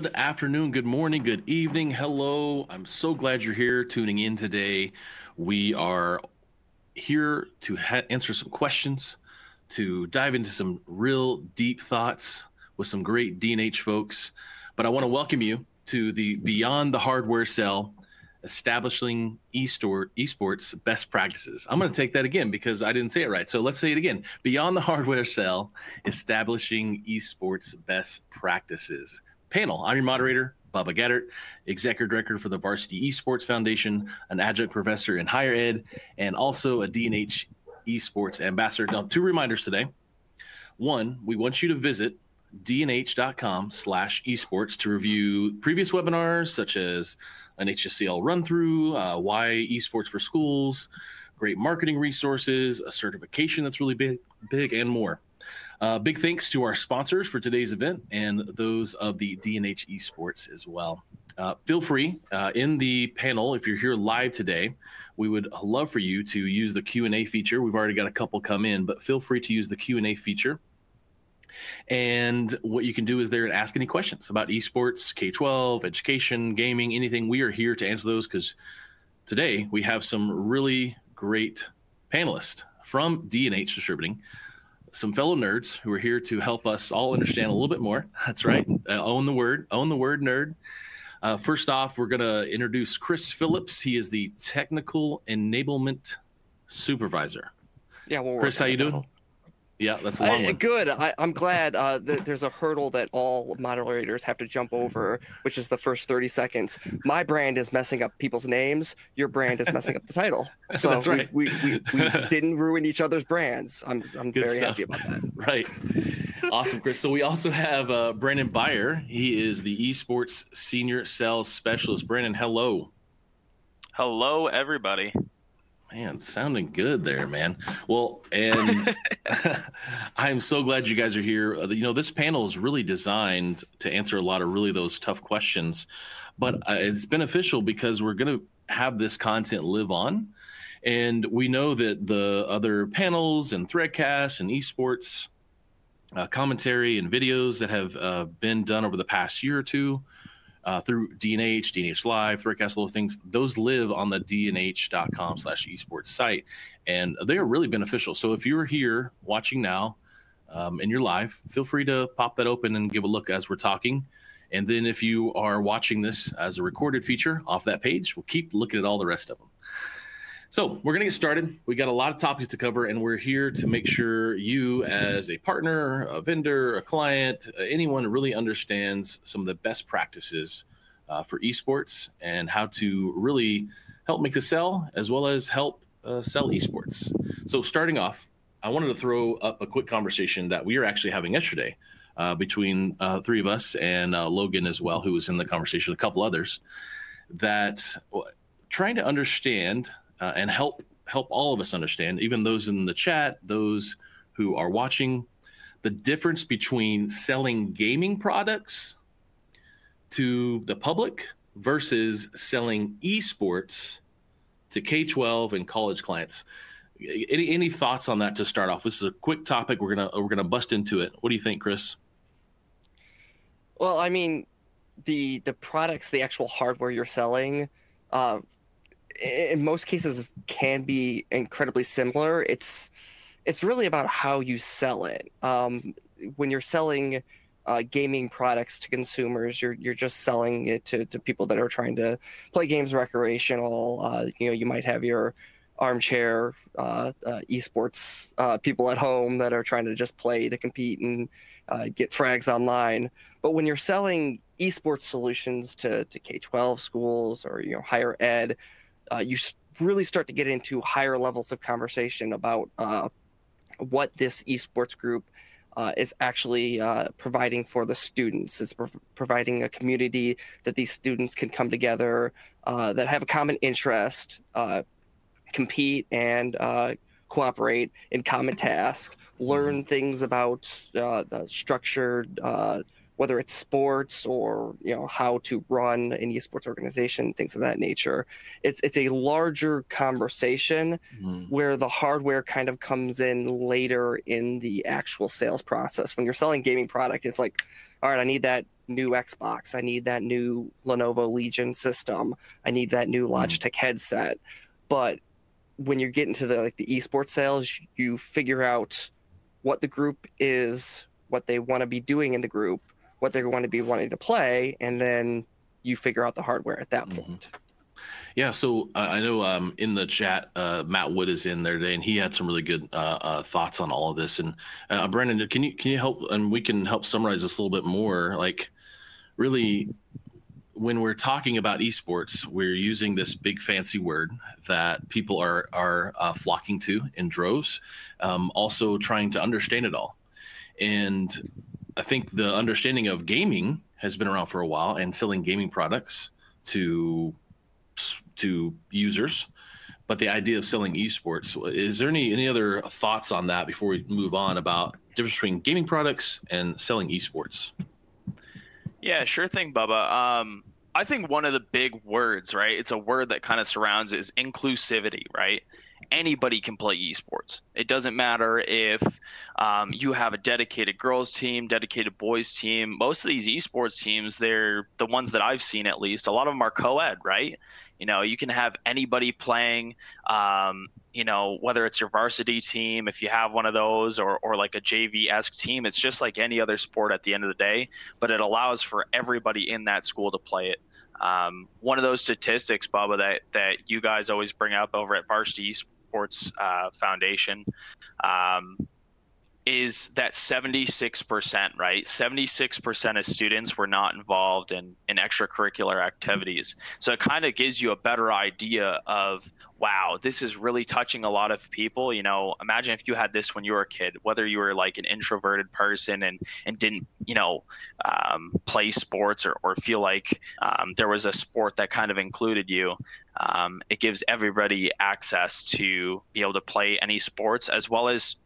Good afternoon, good morning, good evening. Hello. I'm so glad you're here tuning in today. We are here to answer some questions, to dive into some real deep thoughts with some great D&H folks. But I want to welcome you to the Beyond the Hardware Sell, Establishing Esports Best Practices. I'm going to take that again because I didn't say it right. So let's say it again. Beyond the Hardware Sell, Establishing Esports Best Practices panel. I'm your moderator, Bubba Gaddert, Executive Director for the Varsity Esports Foundation, an adjunct professor in higher ed, and also a D&H Esports ambassador. Now, two reminders today. One, we want you to visit dnh.com/esports to review previous webinars such as an HSEL run-through, why esports for schools, great marketing resources, a certification that's really big, and more. Big thanks to our sponsors for today's event and those of the D&H Esports as well. Feel free in the panel, if you're here live today, we would love for you to use the Q&A feature. We've already got a couple come in, but feel free to use the Q&A feature. And what you can do is there and ask any questions about esports, K-12, education, gaming, anything. We are here to answer those because today we have some really great panelists from D&H Distributing, some fellow nerds who are here to help us all understand a little bit more. That's right. Own the word nerd. First off, we're going to introduce Chris Phillips. He is the Technical Enablement Supervisor. Yeah, Chris, how you doing? Yeah, that's a long one. Good. I'm glad that there's a hurdle that all moderators have to jump over, which is the first 30 seconds. My brand is messing up people's names. Your brand is messing up the title. So That's right. we didn't ruin each other's brands. I'm very happy about that. Right. Awesome, Chris. So we also have Brandon Beyer. He is the Esports Senior Sales Specialist. Brandon, hello. Hello, everybody. Man, sounding good there, man. Well, and I'm so glad you guys are here. You know, this panel is really designed to answer a lot of really those tough questions, but it's beneficial because we're going to have this content live on. And we know that the other panels and threadcasts and esports commentary and videos that have been done over the past year or two through D&H Live, Threadcast, those things, those live on the dnh.com/esports site, and they are really beneficial. So if you're here watching now and you're live, feel free to pop that open and give a look as we're talking. And then if you are watching this as a recorded feature off that page, we'll keep looking at all the rest of them. So we're going to get started. We got a lot of topics to cover, and we're here to make sure you as a partner, a vendor, a client, anyone who really understands some of the best practices for esports and how to really help make the sell as well as help sell esports. So starting off, I wanted to throw up a quick conversation that we were actually having yesterday between three of us and Logan as well, who was in the conversation, a couple others, that trying to understand and help all of us understand, even those in the chat, those who are watching, the difference between selling gaming products to the public versus selling esports to K-12 and college clients. Any thoughts on that to start off? This is a quick topic. We're gonna bust into it. What do you think, Chris? Well, I mean, the products, the actual hardware you're selling, in most cases can be incredibly similar. It's really about how you sell it. When you're selling gaming products to consumers, you're just selling it to people that are trying to play games recreational. You might have your armchair esports people at home that are trying to just play to compete and get frags online. But when you're selling esports solutions to K-12 schools or higher ed, you really start to get into higher levels of conversation about what this esports group is actually providing for the students. It's providing a community that these students can come together, that have a common interest, compete and cooperate in common tasks, learn things about the structured whether it's sports or how to run an esports organization, things of that nature. It's a larger conversation where the hardware kind of comes in later in the actual sales process. When you're selling gaming product, it's like, all right, I need that new Xbox. I need that new Lenovo Legion system. I need that new Logitech headset. But when you're getting to the esports sales, you figure out what the group is, what they want to be doing in the group, what they want to be wanting to play, and then you figure out the hardware at that point. Yeah, so I know in the chat, Matt Wood is in there today, and he had some really good thoughts on all of this. And Brandon, can you help, and we can help summarize this a little bit more? Like, really, when we're talking about esports, we're using this big fancy word that people are flocking to in droves, also trying to understand it all. And I think the understanding of gaming has been around for a while, and selling gaming products to users, but the idea of selling esports, is there any other thoughts on that before we move on about the difference between gaming products and selling esports? Yeah, sure thing, Bubba. I think one of the big words, right? It's a word that kind of surrounds is inclusivity, right? Anybody can play esports. It doesn't matter if you have a dedicated girls team, dedicated boys team. Most of these esports teams, they're the ones that I've seen, at least. A lot of them are co-ed, right? You know, you can have anybody playing, you know, whether it's your varsity team, if you have one of those, or like a JV-esque team. It's just like any other sport at the end of the day, but it allows for everybody in that school to play it. One of those statistics, Bubba, that you guys always bring up over at Varsity Esports Foundation, is that 76%, right? 76% of students were not involved in extracurricular activities. So it kind of gives you a better idea of, wow, this is really touching a lot of people. You know, imagine if you had this when you were a kid, whether you were like an introverted person and didn't, you know, play sports or feel like there was a sport that kind of included you. It gives everybody access to be able to play any sports, as well as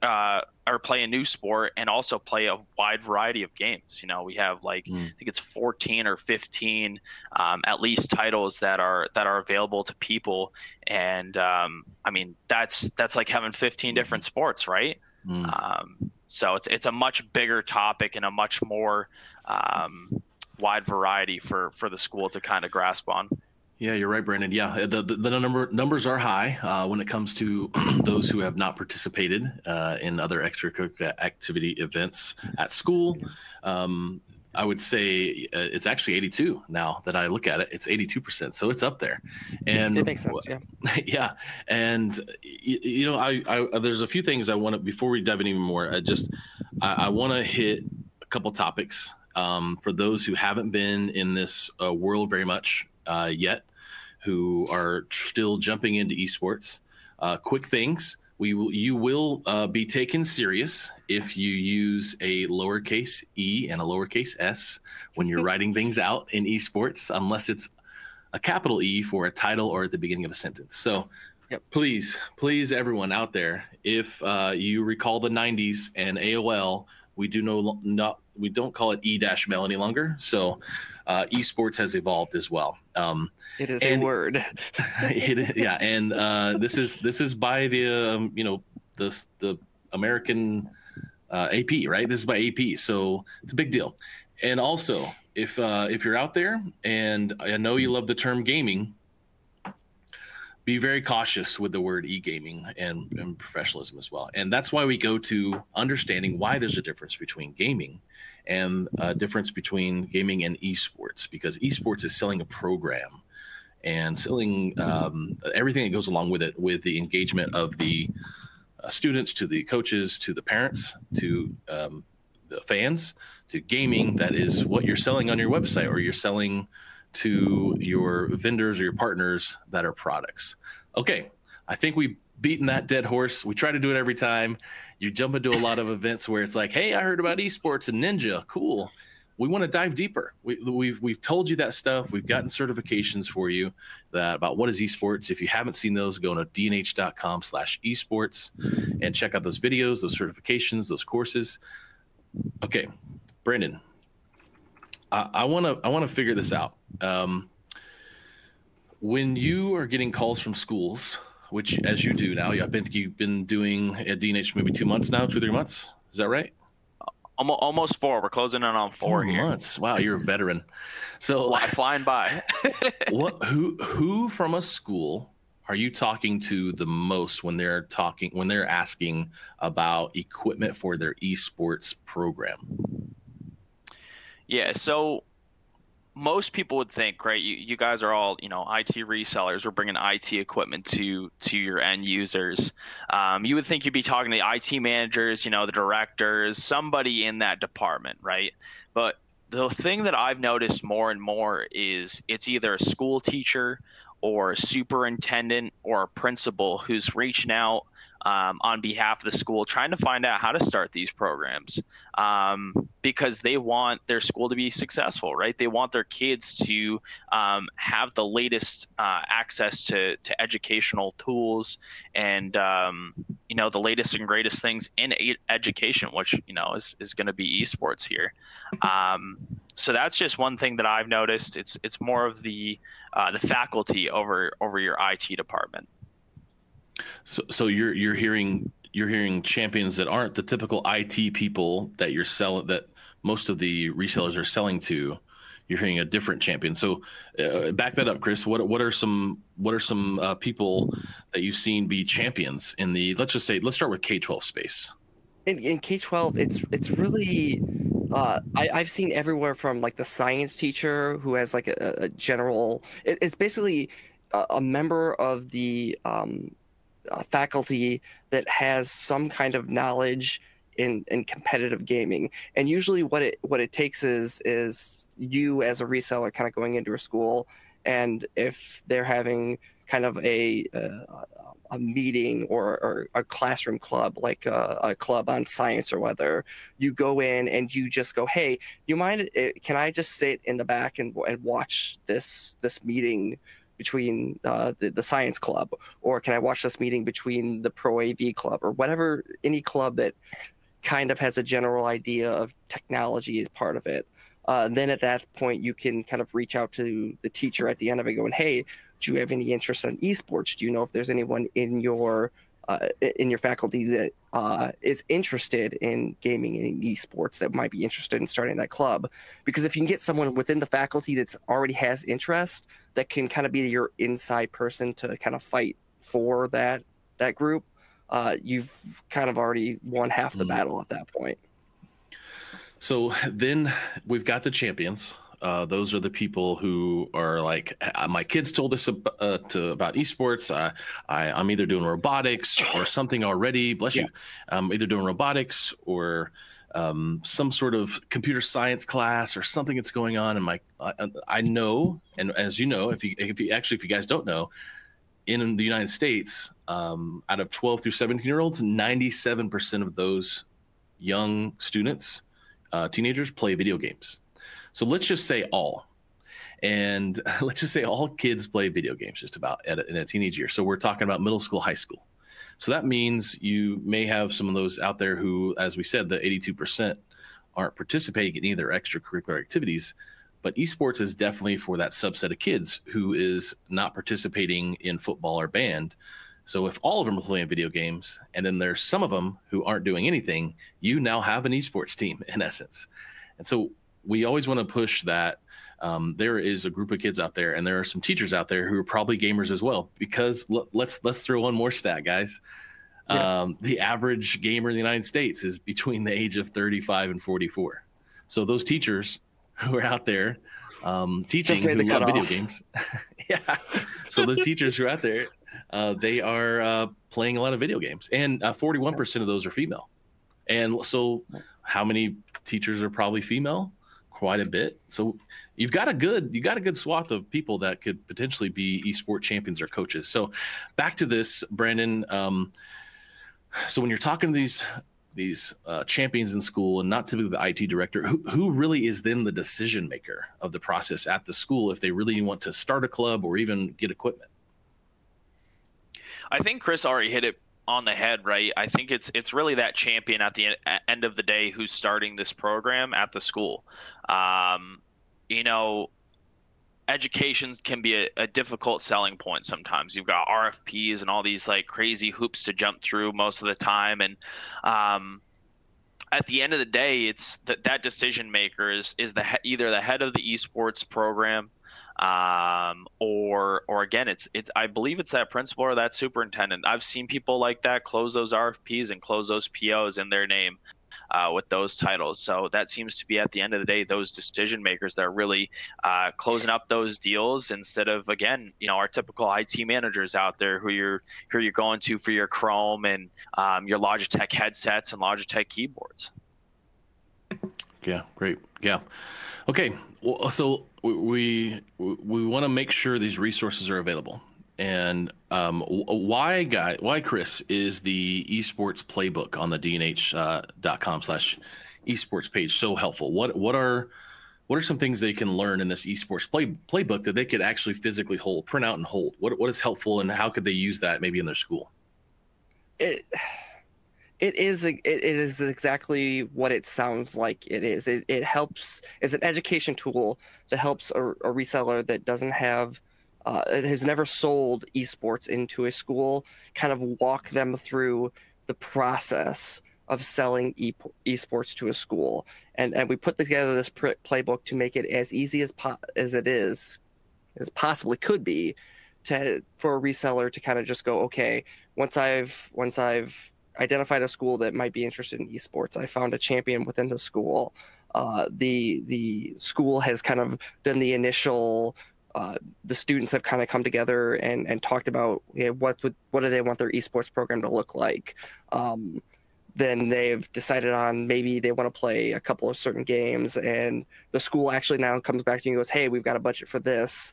or play a new sport, and also play a wide variety of games. You know, we have like I think it's 14 or 15 at least titles that are available to people, and I mean that's like having 15 different sports, right? So it's a much bigger topic and a much more wide variety for the school to kind of grasp on. Yeah, you're right, Brandon. Yeah, the numbers are high when it comes to those who have not participated in other extracurricular activity events at school. I would say it's actually 82 now that I look at it. It's 82%, so it's up there. And it makes sense, yeah. Yeah, and you know, I there's a few things I want to, before we dive in even more. I want to hit a couple topics for those who haven't been in this world very much yet, who are still jumping into esports. Quick things. You will be taken serious if you use a lowercase e and a lowercase s when you're writing things out in esports, unless it's a capital E for a title or at the beginning of a sentence. So please, everyone out there, if you recall the 90s and AOL, we don't call it E-Mail any longer. So esports has evolved as well. It is a word. Yeah, and this is by the you know, the American AP, right? This is by AP, so it's a big deal. And also, if you're out there, and I know you love the term gaming, be very cautious with the word e-gaming and professionalism as well. And that's why we go to understanding why there's a difference between gaming and a difference between gaming and esports, because esports is selling a program and selling everything that goes along with it, with the engagement of the students, to the coaches, to the parents, to the fans, to gaming. That is what you're selling on your website, or you're selling to your vendors or your partners that are products. Okay, I think we've beaten that dead horse. We try to do it every time. You jump into a lot of events where it's like, hey, I heard about esports and Ninja, cool. We want to dive deeper. We've told you that stuff. We've gotten certifications for you about what is esports. If you haven't seen those, go to dnh.com/esports and check out those videos, those certifications, those courses. Okay, Brandon, I want to figure this out. When you are getting calls from schools, which as you do now, I think you've been doing at DNH maybe 2 months now, 2 or 3 months. Is that right? Almost 4. We're closing in on 4 here. 4 months. Wow, you're a veteran. So flying by. who from a school are you talking to the most when they're asking about equipment for their esports program? Yeah, so most people would think, right, you guys are all, IT resellers. We're bringing IT equipment to your end users. You would think you'd be talking to the IT managers, the directors, somebody in that department, right? But the thing that I've noticed more and more is it's either a school teacher or a superintendent or a principal who's reaching out on behalf of the school, trying to find out how to start these programs, because they want their school to be successful, right? They want their kids to have the latest access to educational tools and the latest and greatest things in education, which is going to be esports here. So that's just one thing that I've noticed. It's more of the faculty over your IT department. So you're hearing champions that aren't the typical IT people that you're selling, that most of the resellers are selling to. You're hearing a different champion. So back that up, Chris. What are some people that you've seen be champions in the, let's start with K-12 space? In K-12, it's really I've seen everywhere from like the science teacher who has like a general. It's basically a member of the faculty that has some kind of knowledge in competitive gaming, and usually what it takes is you as a reseller kind of going into a school, and if they're having kind of a meeting or a classroom club, like a club on science or weather, you go in and you just go, hey, you mind, can I just sit in the back and watch this meeting between the science club, or can I watch this meeting between the pro AV club, or whatever, any club that kind of has a general idea of technology as part of it. Then at that point, you can kind of reach out to the teacher at the end of it going, hey, do you have any interest in esports? Do you know if there's anyone in your faculty that is interested in gaming and esports that might be interested in starting that club? Because if you can get someone within the faculty that's already has interest, that can kind of be your inside person to kind of fight for that group, you've kind of already won half the battle at that point. So then we've got the champions. Those are the people who are like, my kids told us about esports. I'm either doing robotics or something already. Bless you. I'm either doing robotics or some sort of computer science class or something that's going on. And I know, and as you know, if you guys don't know, in the United States, out of 12 through 17-year-olds, 97% of those young students, teenagers, play video games. So let's just say all. And let's just say all kids play video games just about in a teenage year. So we're talking about middle school, high school. So that means you may have some of those out there who, as we said, the 82% aren't participating in either extracurricular activities. But esports is definitely for that subset of kids who is not participating in football or band. So if all of them are playing video games, and then there's some of them who aren't doing anything, you now have an esports team in essence. And so we always want to push that there is a group of kids out there, and there are some teachers out there who are probably gamers as well, because let's throw one more stat, guys. The average gamer in the United States is between the age of 35 and 44. So those teachers who are out there teaching who love video games. Yeah. So the teachers who are out there, they are playing a lot of video games, and 41% of those are female. And so how many teachers are probably female? Quite a bit. So you've got a good swath of people that could potentially be esport champions or coaches. So back to this, Brandon. So when you're talking to these champions in school, and not typically the IT director, who really is then the decision maker of the process at the school if they really want to start a club or even get equipment? I think Chris already hit it on the head, right? I think it's really that champion at the end of the day who's starting this program at the school. Education can be a difficult selling point sometimes. You've got RFPs and all these like crazy hoops to jump through most of the time, and at the end of the day, it's that decision maker is either the head of the esports program, or again, it's I believe it's that principal or that superintendent. I've seen people like that close those RFPs and close those POs in their name, with those titles. So that seems to be, at the end of the day, those decision makers that are really closing up those deals, instead of, again, our typical IT managers out there who you're going to for your Chrome and your Logitech headsets and Logitech keyboards. Yeah, great. Yeah. Okay. Well, so we want to make sure these resources are available. And why, Chris, is the esports playbook on the dnh.com/esports page so helpful? What are some things they can learn in this esports playbook that they could actually physically print out and hold? What is helpful, and how could they use that maybe in their school? It is exactly what it sounds like it is. It helps as an education tool that helps a reseller that doesn't have has never sold esports into a school, kind of walk them through the process of selling esports to a school. And we put together this playbook to make it as easy as possibly could be for a reseller to kind of just go, okay, once I've identified a school that might be interested in esports, I found a champion within the school. The school has kind of done the initial. The students have kind of come together and talked about what do they want their esports program to look like. Then they've decided on maybe they want to play a couple of certain games, and the school actually now comes back to you and goes, hey, we've got a budget for this.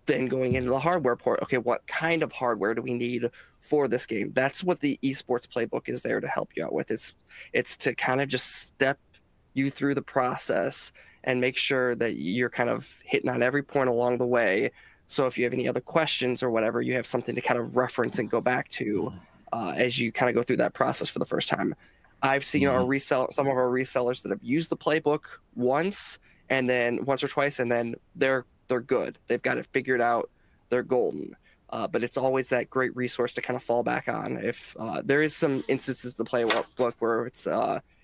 Then going into the hardware port, okay, what kind of hardware do we need for this game? That's what the esports playbook is there to help you out with. It's to kind of just step you through the process and make sure that you're kind of hitting on every point along the way. So if you have any other questions or whatever, you have something to kind of reference and go back to as you kind of go through that process for the first time. I've seen some of our resellers that have used the playbook once or twice, and then they're good. They've got it figured out. They're golden. But it's always that great resource to kind of fall back on. If there is some instances in the playbook where it's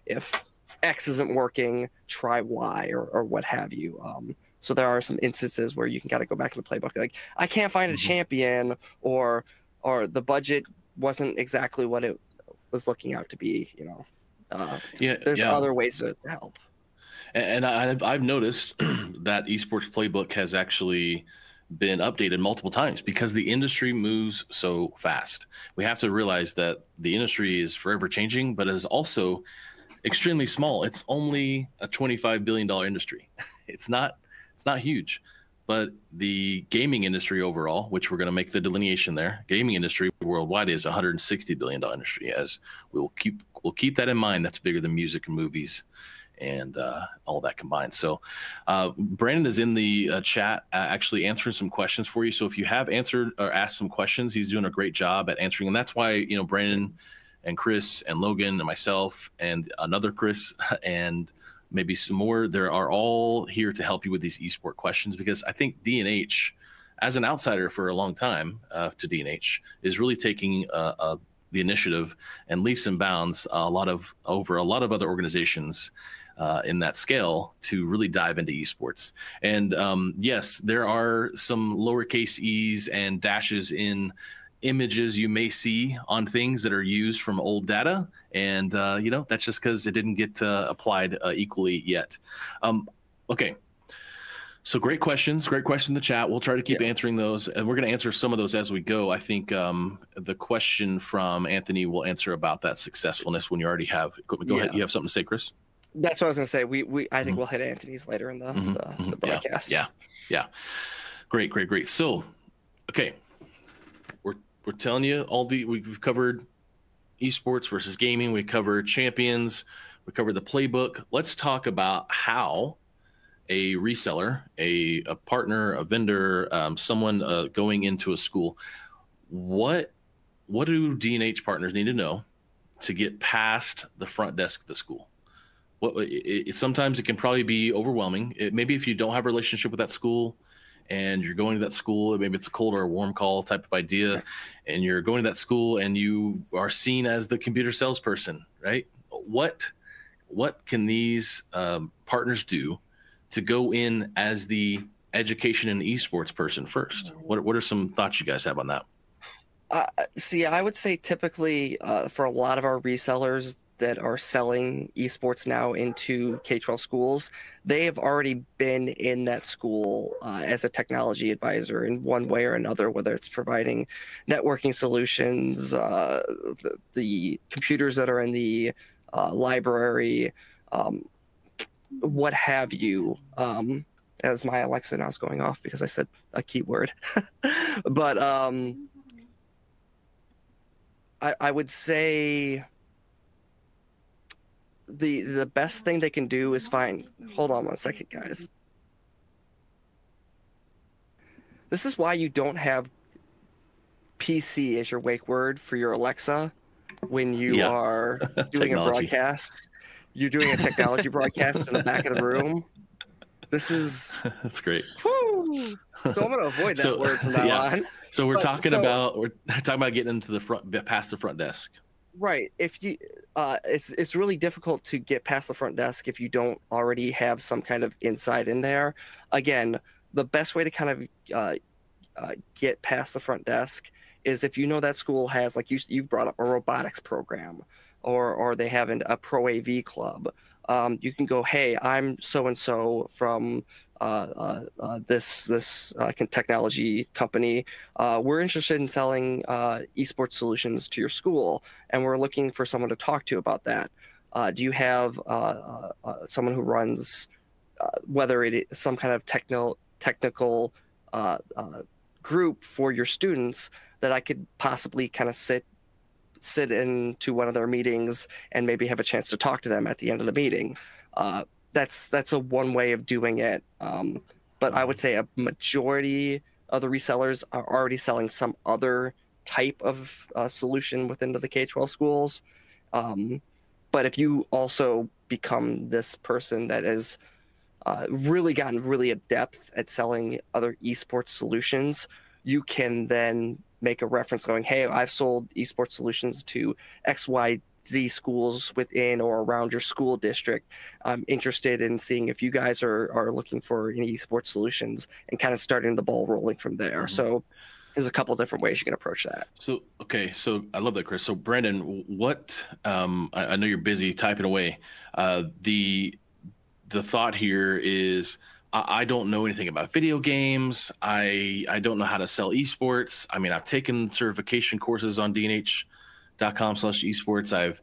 if X isn't working, try Y or what have you. So there are some instances where you can kind of go back to the playbook, like, I can't find a champion, or the budget wasn't exactly what it was looking out to be. There's other ways to help. And I've noticed that esports playbook has actually been updated multiple times because the industry moves so fast. We have to realize that the industry is forever changing, but is also extremely small. It's only a $25 billion industry. It's not huge, but the gaming industry overall, which we're going to make the delineation there, gaming industry worldwide is a $160 billion industry. As we'll keep that in mind. That's bigger than music and movies and all that combined. So Brandon is in the chat actually answering some questions for you. So if you have answered or asked some questions, he's doing a great job at answering. And that's why, Brandon and Chris and Logan and myself and another Chris and maybe some more, there are all here to help you with these esport questions, because I think DNH, as an outsider for a long time to DNH, is really taking the initiative and leaps and bounds over a lot of other organizations in that scale to really dive into esports. And yes, there are some lowercase e's and dashes in images you may see on things that are used from old data, and that's just because it didn't get applied equally yet. Okay, so great questions in the chat. We'll try to keep answering those, and we're going to answer some of those as we go. I think the question from Anthony will answer about that successfulness when you already have equipment. Go ahead. You have something to say, Chris? That's what I was going to say. I think we'll hit Anthony's later in the broadcast. Yeah. Great. So, okay. We're telling you we've covered esports versus gaming. We covered champions. We covered the playbook. Let's talk about how a reseller, a partner, a vendor, someone going into a school, what do DNH partners need to know to get past the front desk of the school? Sometimes it can probably be overwhelming. Maybe if you don't have a relationship with that school, and you're going to that school, maybe it's a cold or a warm call type of idea, and you're going to that school and you are seen as the computer salesperson, right? what can these partners do to go in as the education and esports person first? What are some thoughts you guys have on that? See, I would say typically for a lot of our resellers that are selling esports now into K-12 schools, they have already been in that school as a technology advisor in one way or another, whether it's providing networking solutions, the computers that are in the library, what have you. As my Alexa now is going off because I said a keyword. But I would say the best thing they can do is find. Hold on one second, guys. This is why you don't have PC as your wake word for your Alexa when you are doing a broadcast. You're doing a technology broadcast in the back of the room. This is that's great. Whoo! So I'm going to avoid that word from now on. So we're talking about getting into the front, past the front desk. Right. If you, it's really difficult to get past the front desk if you don't already have some kind of insight in there. Again, the best way to kind of get past the front desk is if you know that school has, like you've brought up, a robotics program, or they have a pro AV club. You can go, hey, I'm so and so from this technology company. We're interested in selling esports solutions to your school, and we're looking for someone to talk to about that. Do you have someone who runs whether it is some kind of technical group for your students that I could possibly kind of sit into one of their meetings and maybe have a chance to talk to them at the end of the meeting? That's a one way of doing it. But I would say a majority of the resellers are already selling some other type of solution within the K-12 schools. But if you also become this person that has really gotten really adept at selling other esports solutions, you can then make a reference going, hey, I've sold esports solutions to XYZ schools within or around your school district. I'm interested in seeing if you guys are looking for any esports solutions, and kind of starting the ball rolling from there. Mm-hmm. So there's a couple of different ways you can approach that. So, okay. So I love that, Chris. So Brandon, what, I know you're busy typing away. The thought here is, I don't know anything about video games. I don't know how to sell esports. I mean, I've taken certification courses on dnh.com/esports. I've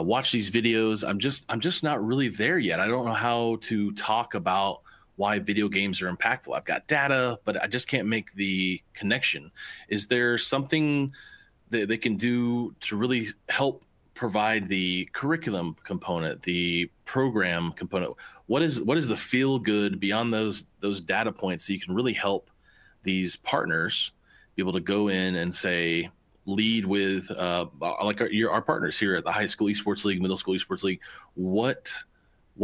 watched these videos. I'm just not really there yet. I don't know how to talk about why video games are impactful. I've got data, but I just can't make the connection. Is there something that they can do to really help provide the curriculum component, the program component? What is the feel good beyond those data points, so you can really help these partners be able to go in and say, lead with like our partners here at the high school esports league, middle school esports league? What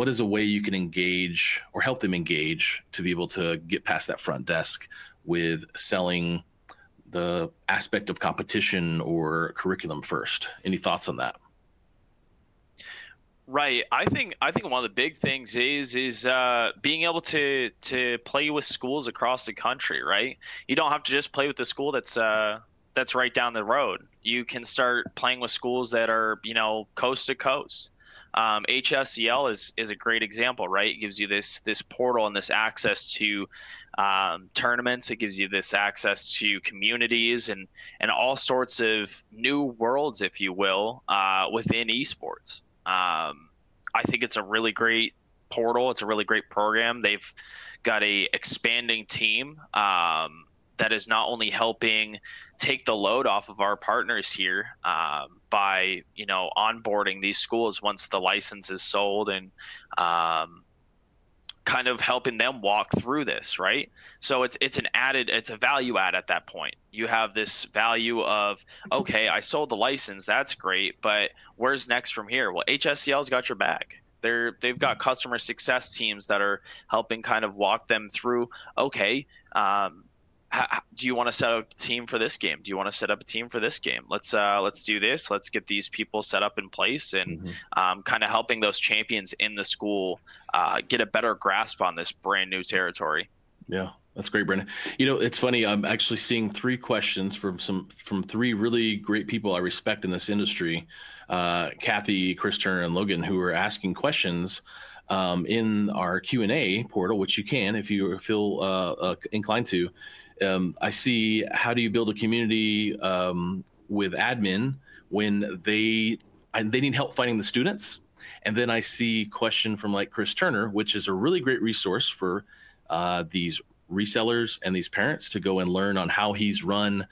is a way you can engage or help them engage to be able to get past that front desk with selling the aspect of competition or curriculum first? Any thoughts on that? Right. I think one of the big things is being able to play with schools across the country. Right. You don't have to just play with the school that's right down the road. You can start playing with schools that are, coast to coast. HSEL is a great example, right? It gives you this portal and this access to tournaments. It gives you this access to communities and all sorts of new worlds, if you will, within esports. I think it's a really great portal. It's a really great program. They've got a expanding team that is not only helping take the load off of our partners here by onboarding these schools once the license is sold, and kind of helping them walk through this, right? So it's a value add at that point. You have this value of, okay, I sold the license, that's great, but where's next from here? Well, HSEL's got your back. They've got customer success teams that are helping kind of walk them through, okay, do you want to set up a team for this game? Do you want to set up a team for this game? Let's do this. Let's get these people set up in place, and kind of helping those champions in the school get a better grasp on this brand new territory. Yeah, that's great, Brendan. You know, it's funny. I'm actually seeing 3 questions from 3 really great people I respect in this industry, Kathy, Chris Turner, and Logan, who are asking questions in our Q&A portal, which you can if you feel inclined to. I see, how do you build a community with admin when they need help finding the students? And then I see question from like Chris Turner, which is a really great resource for these resellers and these parents to go and learn on how he's run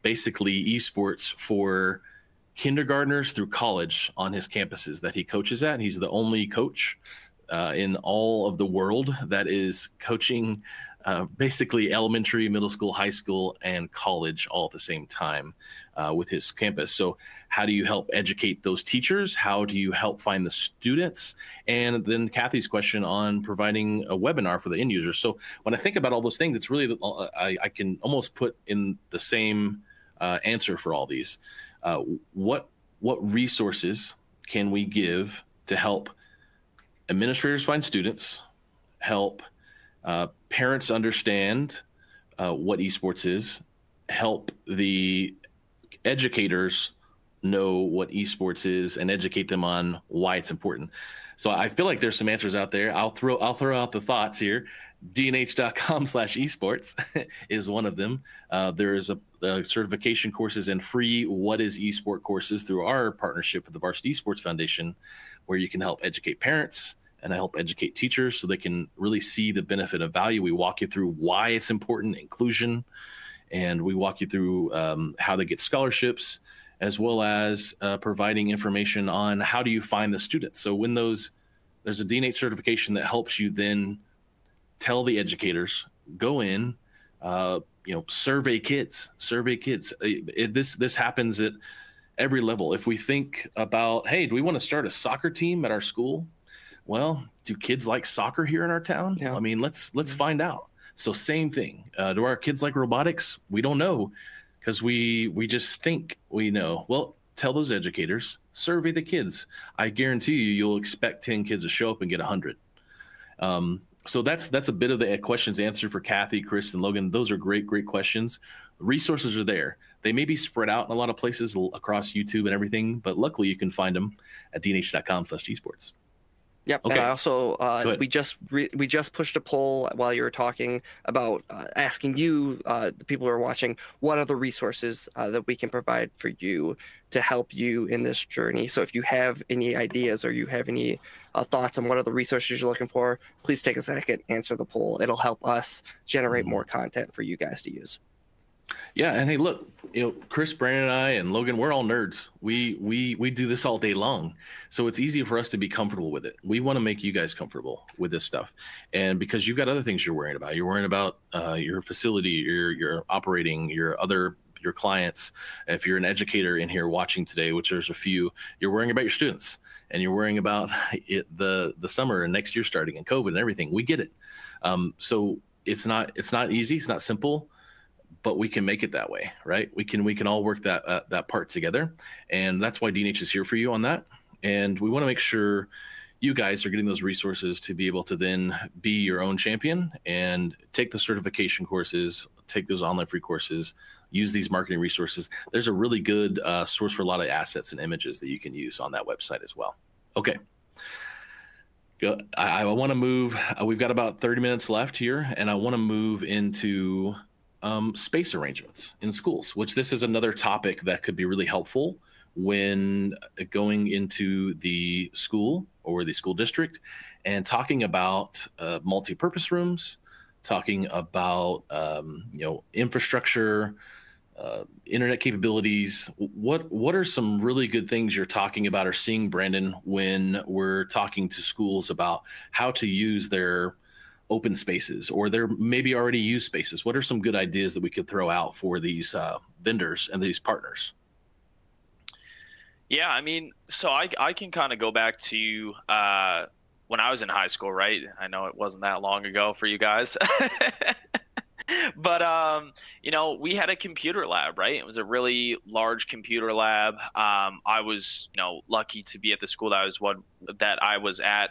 basically esports for kindergartners through college on his campuses that he coaches at. He's the only coach in all of the world that is coaching basically elementary, middle school, high school, and college all at the same time with his campus. So how do you help educate those teachers? How do you help find the students? And then Kathy's question on providing a webinar for the end users. So when I think about all those things, it's really, I can almost put in the same answer for all these. What resources can we give to help administrators find students, help parents understand what esports is, help the educators know what esports is, and educate them on why it's important? So I feel like there's some answers out there. I'll throw out the thoughts here. dnh.com/esports is one of them. There is a certification courses and free What is Esport courses through our partnership with the Varsity Esports Foundation, where you can help educate parents and help educate teachers so they can really see the benefit of value. We walk you through why it's important, inclusion, and we walk you through how they get scholarships, as well as providing information on how do you find the students. So when there's a D&H certification that helps you then tell the educators, go in, survey kids. This happens at every level. If we think about, hey, do we want to start a soccer team at our school? Well, do kids like soccer here in our town? Yeah. I mean, let's find out. So same thing. Do our kids like robotics? We don't know, because we just think we know. Well, tell those educators, survey the kids. I guarantee you'll expect 10 kids to show up and get 100. So that's a bit of the questions answered for Kathy, Chris, and Logan. Those are great questions. Resources are there. They may be spread out in a lot of places across YouTube and everything, but luckily you can find them at dnh.com/esports. Yep. Okay. And I also we just pushed a poll while you were talking about asking you, the people who are watching, what are the resources that we can provide for you to help you in this journey. So if you have any ideas or you have any thoughts on what are the resources you're looking for, please take a second, answer the poll. It'll help us generate more content for you guys to use. Yeah, and hey, look, Chris, Brandon, and I, and Logan, we're all nerds. We do this all day long, so it's easy for us to be comfortable with it. We want to make you guys comfortable with this stuff, and because you've got other things you're worrying about. You're worrying about your facility, your operating, your clients. If you're an educator in here watching today, which there's a few, you're worrying about your students, and you're worrying about the summer and next year starting and COVID and everything. We get it. So it's not easy. It's not simple. But we can make it that way, right? We can all work that part together, and that's why D&H is here for you on that. And we want to make sure you guys are getting those resources to be able to then be your own champion and take the certification courses, take those online free courses, use these marketing resources. There's a really good source for a lot of assets and images that you can use on that website as well. Okay. I want to move. We've got about 30 minutes left here, and I want to move into space arrangements in schools, which this is another topic that could be really helpful when going into the school or the school district and talking about multi-purpose rooms, talking about infrastructure, internet capabilities. What are some really good things you're talking about or seeing, Brandon, when we're talking to schools about how to use their open spaces or their maybe already used spaces? What are some good ideas that we could throw out for these vendors and these partners? Yeah, I mean, so I can kind of go back to when I was in high school, right? I know it wasn't that long ago for you guys. But you know, we had a computer lab, right? It was a really large computer lab. I was, you know, lucky to be at the school that I was at.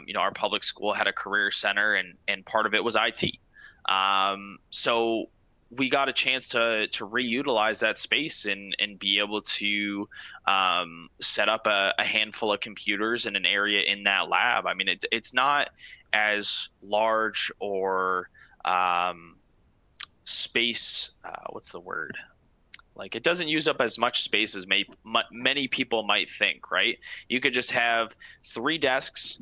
You know, our public school had a career center, and part of it was IT. So we got a chance to reutilize that space and be able to set up a handful of computers in an area in that lab. I mean, it's not as large or space. What's the word? Like, it doesn't use up as much space as many people might think, right? You could just have 3 desks,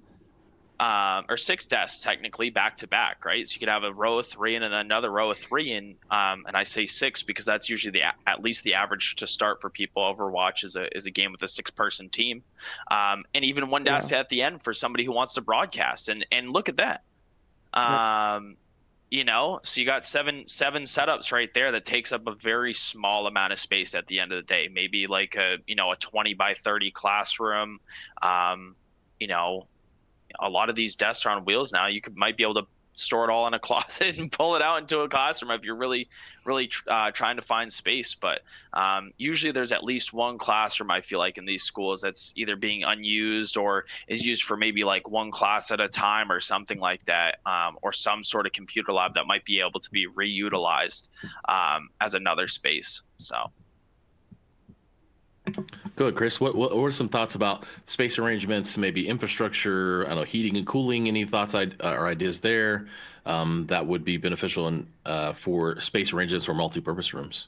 or 6 desks technically back to back, right? So you could have a row of 3 and then another row of 3, and I say 6 because that's usually at least the average to start for people. Overwatch is a game with a 6-person team, and even one desk at the end for somebody who wants to broadcast. And look at that. You know, so you got seven setups right there that takes up a very small amount of space at the end of the day. Maybe like a 20 by 30 classroom. You know, a lot of these desks are on wheels now. You might be able to store it all in a closet and pull it out into a classroom if you're really trying to find space. But usually there's at least one classroom, I feel like, in these schools that's either being unused or is used for maybe like one class at a time or something like that, or some sort of computer lab that might be able to be reutilized as another space. So Good, Chris. What were some thoughts about space arrangements, maybe infrastructure? I don't know, heating and cooling. Any thoughts or ideas there that would be beneficial for space arrangements or multi-purpose rooms?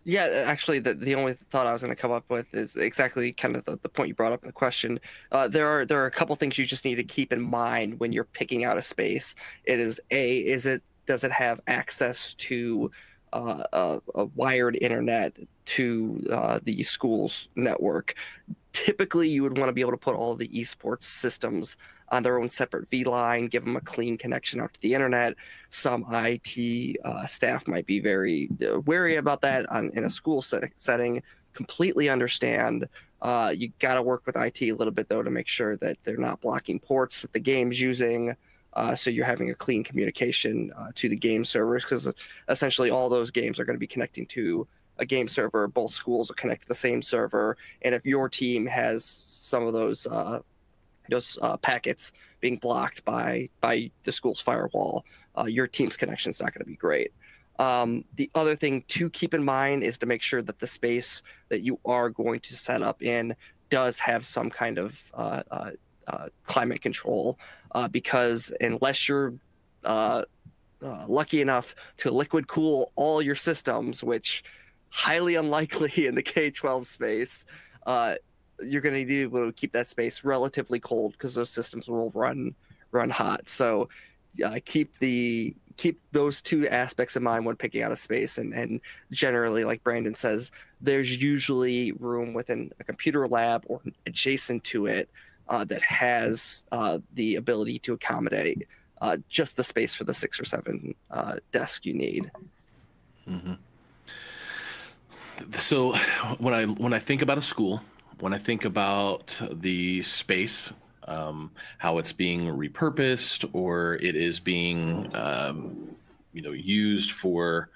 Yeah, actually, the only thought I was going to come up with is exactly kind of the point you brought up in the question. There are a couple things you just need to keep in mind when you're picking out a space. It is does it have access to a wired internet to the school's network? Typically, you would want to be able to put all of the esports systems on their own separate VLAN, give them a clean connection out to the internet. Some IT staff might be very wary about that in a school setting. Completely understand. You got to work with IT a little bit, though, to make sure that they're not blocking ports that the game's using. So you're having a clean communication to the game servers, because essentially all those games are going to be connecting to a game server. Both schools will connect to the same server, and if your team has some of those packets being blocked by the school's firewall, your team's connection is not going to be great. The other thing to keep in mind is to make sure that the space that you are going to set up in does have some kind of climate control, because unless you're lucky enough to liquid cool all your systems, which highly unlikely in the K-12 space, you're going to be able to keep that space relatively cold, because those systems will run hot. So keep those 2 aspects in mind when picking out a space. And generally, like Brandon says, there's usually room within a computer lab or adjacent to it that has the ability to accommodate just the space for the 6 or 7 desks you need. Mm-hmm. So when I think about a school, when I think about the space, how it's being repurposed or it is being used for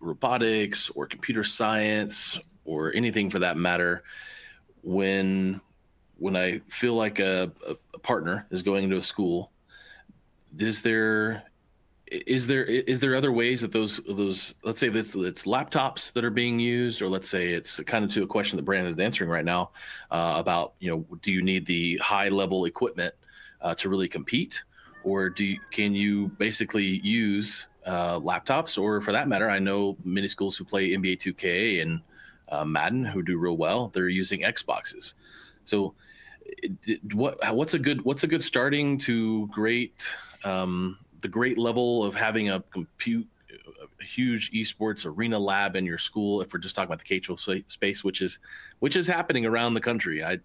robotics or computer science or anything for that matter, when I feel like a partner is going into a school, is there other ways that those let's say it's laptops that are being used, or let's say it's kind of to a question that Brandon is answering right now about, do you need the high level equipment to really compete, or can you basically use laptops? Or for that matter, I know many schools who play NBA 2K and Madden who do real well, they're using Xboxes. So what's a good starting to the great level of having a huge esports arena lab in your school, if we're just talking about the K-12 space, which is happening around the country. I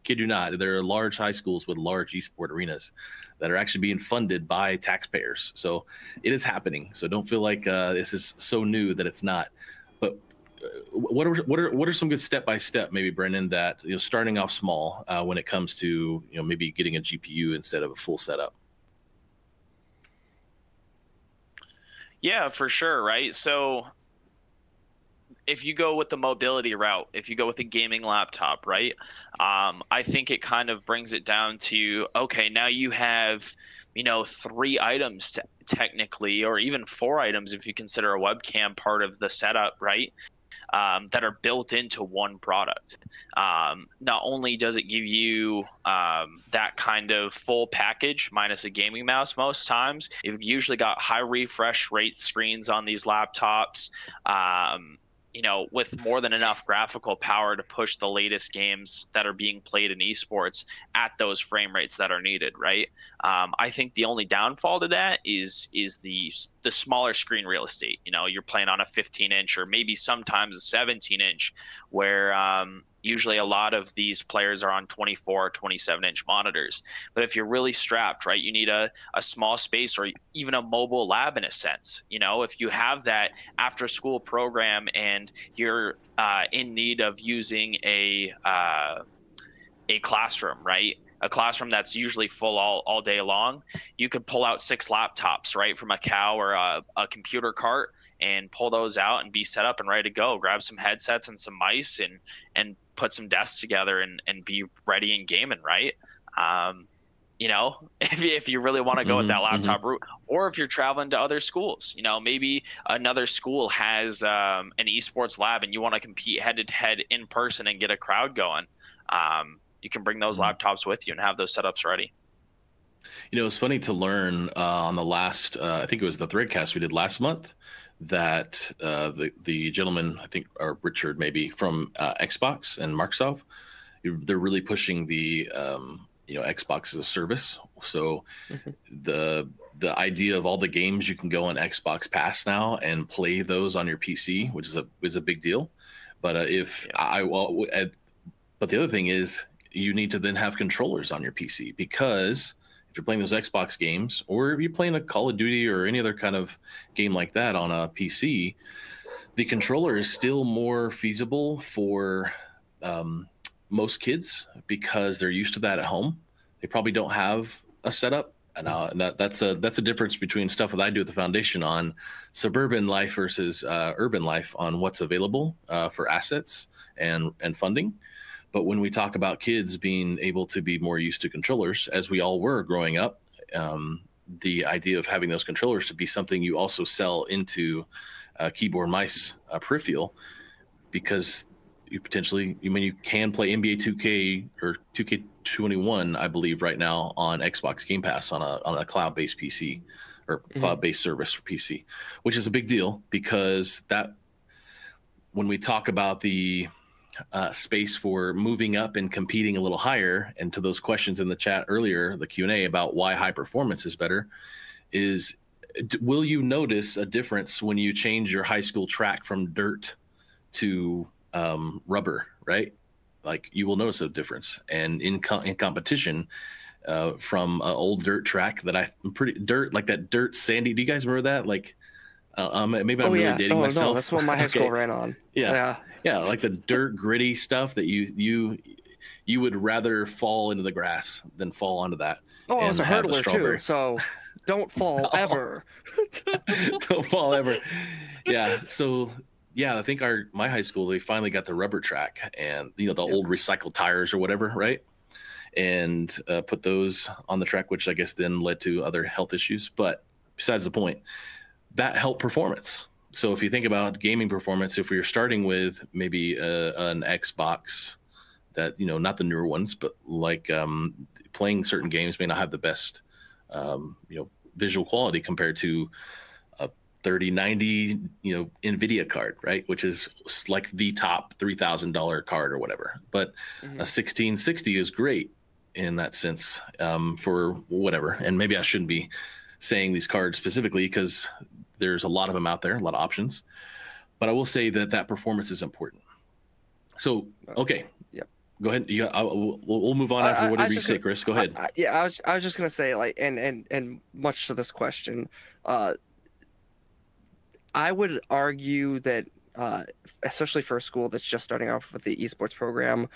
kid you not, there are large high schools with large esport arenas that are actually being funded by taxpayers. So it is happening. So don't feel like this is so new that it's not. But what are some good step-by-step, maybe, Brendan, that starting off small when it comes to maybe getting a GPU instead of a full setup? Yeah, for sure, right? So if you go with the mobility route, if you go with a gaming laptop, right? I think it kind of brings it down to, okay, now you have, 3 items technically, or even 4 items if you consider a webcam part of the setup, right? That are built into one product. Not only does it give you that kind of full package minus a gaming mouse most times, you've usually got high refresh rate screens on these laptops. With more than enough graphical power to push the latest games that are being played in esports at those frame rates that are needed, right? I think the only downfall to that is the smaller screen real estate. You're playing on a 15-inch or maybe sometimes a 17-inch, where usually a lot of these players are on 24 or 27-inch monitors. But if you're really strapped, right, you need a small space or even a mobile lab in a sense. If you have that after school program and you're in need of using a classroom, right? A classroom that's usually full all day long, you could pull out 6 laptops, right, from a cow or a computer cart and pull those out and be set up and ready to go. Grab some headsets and some mice and put some desks together and be ready and gaming, right? If you really want to go with that laptop route, or if you're traveling to other schools, maybe another school has an esports lab and you want to compete head to head in person and get a crowd going. You can bring those laptops with you and have those setups ready. It's funny to learn on the last, I think it was the Threadcast we did last month, that the gentleman, I think, or Richard maybe, from Xbox and Microsoft, they're really pushing the Xbox as a service. So the idea of all the games you can go on Xbox Pass now and play those on your PC, which is a big deal. But but the other thing is, you need to then have controllers on your PC, because if you're playing those Xbox games, or if you're playing a Call of Duty or any other kind of game like that on a PC, the controller is still more feasible for most kids, because they're used to that at home. They probably don't have a setup. And that's a difference between stuff that I do at the foundation on suburban life versus urban life, on what's available for assets and funding. But when we talk about kids being able to be more used to controllers, as we all were growing up, the idea of having those controllers to be something you also sell into keyboard mice peripheral, because you can play NBA 2K or 2K21, I believe, right now on Xbox Game Pass on a cloud-based PC or cloud-based service for PC, which is a big deal, because that, when we talk about the space for moving up and competing a little higher, and to those questions in the chat earlier, the Q&A about why high performance is better, is will you notice a difference when you change your high school track from dirt to rubber, right? Like, you will notice a difference. And in competition, from an old dirt track that I'm pretty dirt, like that dirt sandy. Do you guys remember that? Like, maybe I'm really dating myself. No, that's what my high school ran on. Yeah, like the dirt gritty stuff that you would rather fall into the grass than fall onto that. Oh, I was a hurdler too, so don't fall ever. Don't fall ever. Yeah, so yeah, I think my high school, they finally got the rubber track, and the old recycled tires or whatever, right? And put those on the track, which I guess then led to other health issues. But besides the point, that helped performance. So if you think about gaming performance, if we are starting with maybe an Xbox that, not the newer ones, but like playing certain games may not have the best, visual quality compared to a 3090, NVIDIA card, right? Which is like the top $3,000 card or whatever. But a 1660 is great in that sense, for whatever. And maybe I shouldn't be saying these cards specifically, because there's a lot of them out there, a lot of options. But I will say that performance is important. So, okay. Go ahead. We'll move on after whatever you say, Chris. Go ahead. I was just gonna say, like, and much to this question, I would argue that, especially for a school that's just starting off with the esports program,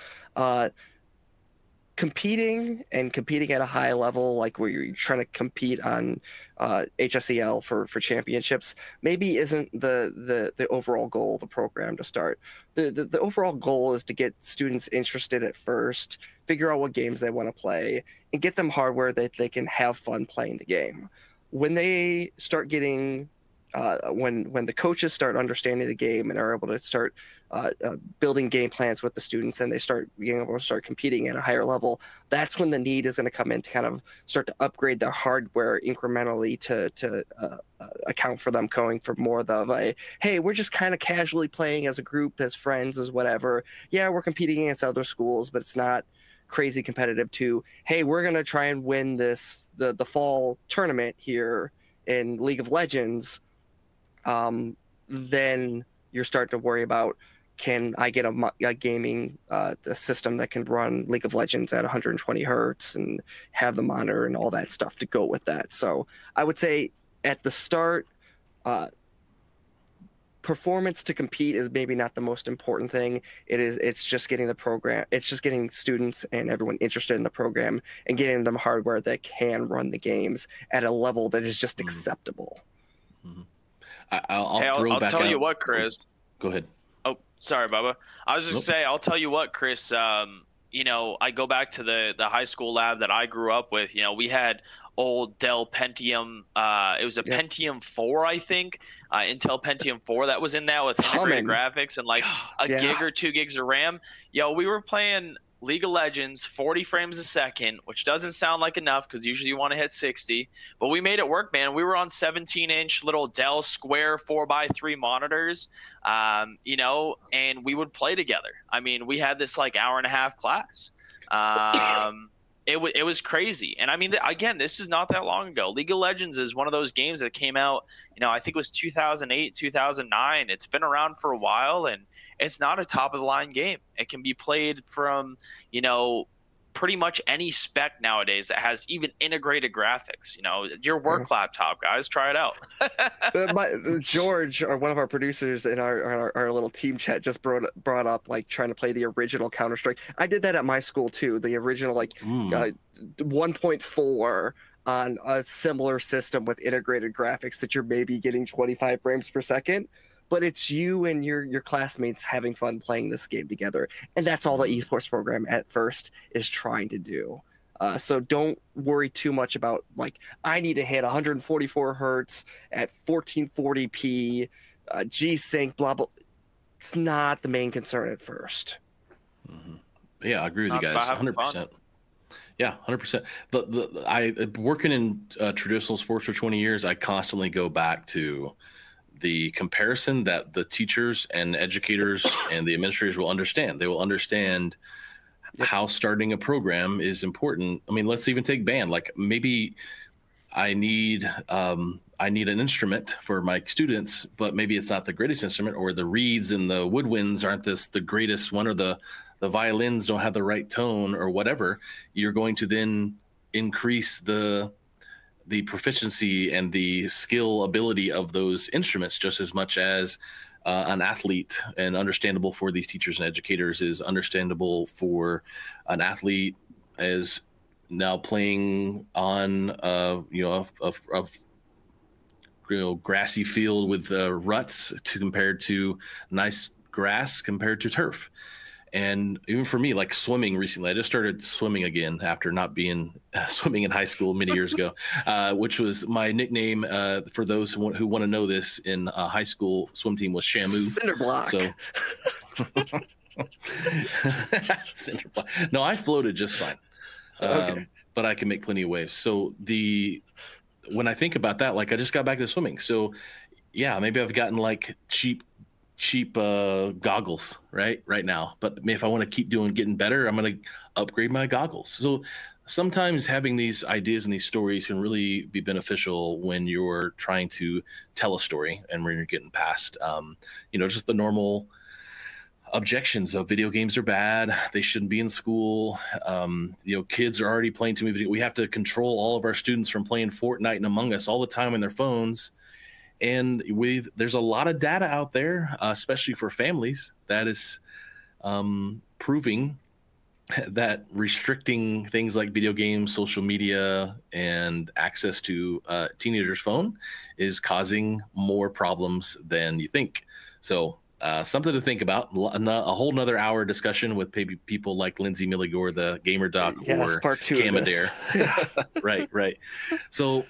competing at a high level, like where you're trying to compete on HSEL for championships, maybe isn't the overall goal of the program to start. The overall goal is to get students interested at first, figure out what games they want to play, and get them hardware that they can have fun playing the game. When they start getting when the coaches start understanding the game and are able to start building game plans with the students, and they start being able to start competing at a higher level, that's when the need is going to come in to kind of start to upgrade their hardware incrementally to account for them going for more of a, hey, we're just kind of casually playing as a group, as friends, as whatever. Yeah, we're competing against other schools, but it's not crazy competitive, to, hey, we're going to try and win the fall tournament here in League of Legends. Then you're starting to worry about, can I get a gaming system that can run League of Legends at 120 hertz and have the monitor and all that stuff to go with that. So I would say at the start, performance to compete is maybe not the most important thing. It's just getting the program. It's just getting students and everyone interested in the program and getting them hardware that can run the games at a level that is just acceptable. Mm-hmm. I'll tell you what, Chris. Go ahead. Oh, sorry, Bubba. I was just say, I'll tell you what, Chris. You know, I go back to the high school lab that I grew up with. You know, we had old Dell Pentium. It was a Pentium 4, I think. Intel Pentium 4 that was in that with integrated graphics and like a gig or 2 gigs of RAM. Yo, we were playing League of Legends 40 frames a second, which doesn't sound like enough because usually you want to hit 60, but we made it work, man. We were on 17-inch little Dell Square 4x3 monitors, you know, and we would play together. I mean, we had this like hour-and-a-half class. It was crazy. And I mean, again, this is not that long ago. League of Legends is one of those games that came out, you know, I think it was 2008, 2009. It's been around for a while, and it's not a top of the line game. It can be played from, you know, pretty much any spec nowadays that has even integrated graphics. You know, your work laptop, guys, try it out. George, or one of our producers in our little team chat, just brought up like trying to play the original Counter-Strike. I did that at my school too. The original 1.4 on a similar system with integrated graphics that you're maybe getting 25 frames per second. But it's you and your classmates having fun playing this game together. And that's all the esports program at first is trying to do. So don't worry too much about, like, I need to hit 144 hertz at 1440p, G-Sync, blah, blah. It's not the main concern at first. Mm-hmm. Yeah, I agree with you guys, 100%. Yeah, 100%. I working in traditional sports for 20 years, I constantly go back to the comparison that the teachers and educators and the administrators will understand. They will understand how starting a program is important. I mean, let's even take band. Like, maybe I need an instrument for my students, but maybe it's not the greatest instrument, or the reeds and the woodwinds aren't the greatest one, or the violins don't have the right tone, or whatever. You're going to then increase the proficiency and the skill ability of those instruments just as much as an athlete, and understandable for these teachers and educators is understandable for an athlete as now playing on a grassy field with ruts compared to nice grass compared to turf. And even for me, like swimming recently, I just started swimming again after not being swimming in high school many years ago, which was my nickname for those who want to know this in high school swim team was Shamu. Cinder block. So, Cinder block. No, I floated just fine, but I can make plenty of waves. So when I think about that, like, I just got back to swimming. So yeah, maybe I've gotten like cheap goggles right now, but if I want to keep getting better, I'm going to upgrade my goggles. So sometimes having these ideas and these stories can really be beneficial when you're trying to tell a story and when you're getting past just the normal objections of video games are bad, they shouldn't be in school, kids are already playing too many we have to control all of our students from playing Fortnite and Among Us all the time on their phones. And there's a lot of data out there, especially for families, that is proving that restricting things like video games, social media, and access to teenagers' phone is causing more problems than you think. So something to think about. A whole nother hour discussion with maybe people like Lindsay Milligore, the Gamer Doc, Yeah, that's or part 2 Cam of this. Adair. Right. So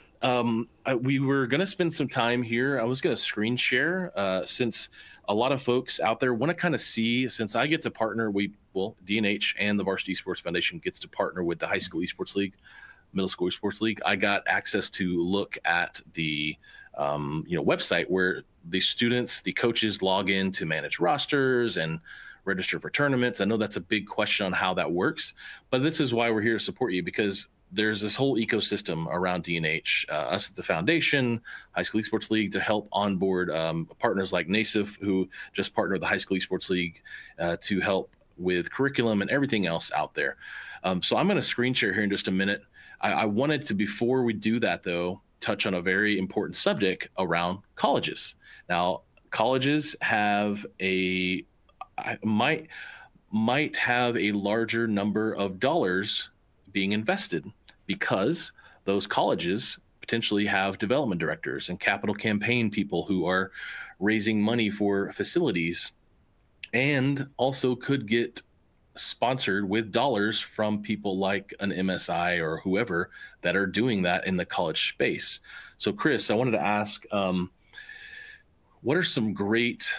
we were going to spend some time here. I was going to screen share since a lot of folks out there want to kind of see, since I get to partner, DNH and the Varsity Esports Foundation gets to partner with the High School Esports League, Middle School Esports League. I got access to look at the website where the students, the coaches log in to manage rosters and register for tournaments. I know that's a big question on how that works, but this is why we're here to support you, because there's this whole ecosystem around DNH, us at the foundation, High School Esports League, to help onboard partners like NASIF, who just partnered with the High School Esports League to help with curriculum and everything else out there. So I'm going to screen share here in just a minute. I wanted to, before we do that though, touch on a very important subject around colleges. Now, colleges have might have a larger number of dollars being invested, because those colleges potentially have development directors and capital campaign people who are raising money for facilities, and also could get sponsored with dollars from people like an MSI or whoever that are doing that in the college space. So Chris, I wanted to ask, what are some great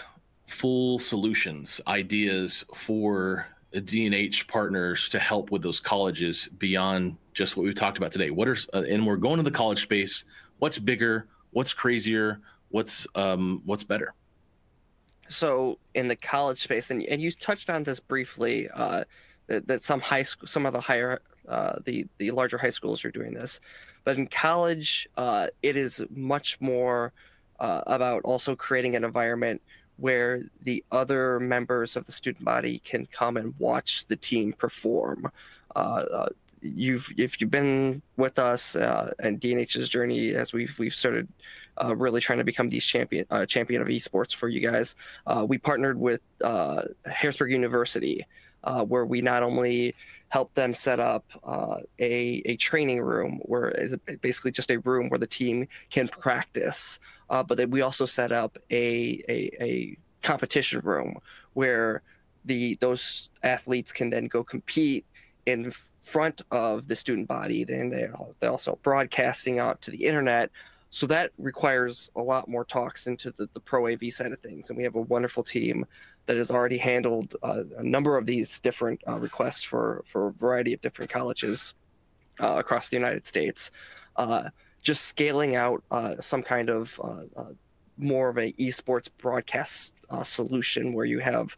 full solutions, ideas for DNH partners to help with those colleges beyond just what we've talked about today? And we're going to the college space. What's bigger? What's crazier? What's better? So in the college space, and you touched on this briefly, that some of the higher, the larger high schools are doing this, but in college, it is much more about also creating an environment where the other members of the student body can come and watch the team perform. If you've been with us and DNH's journey as we've started really trying to become these champion of esports for you guys, we partnered with Harrisburg University, where we not only helped them set up a training room, where it's basically just a room where the team can practice, but then we also set up a competition room where those athletes can then go compete in front of the student body. Then they're also broadcasting out to the internet. So that requires a lot more talks into the pro AV side of things. And we have a wonderful team that has already handled a number of these different requests for a variety of different colleges across the United States. Just scaling out some kind of more of a esports broadcast solution where you have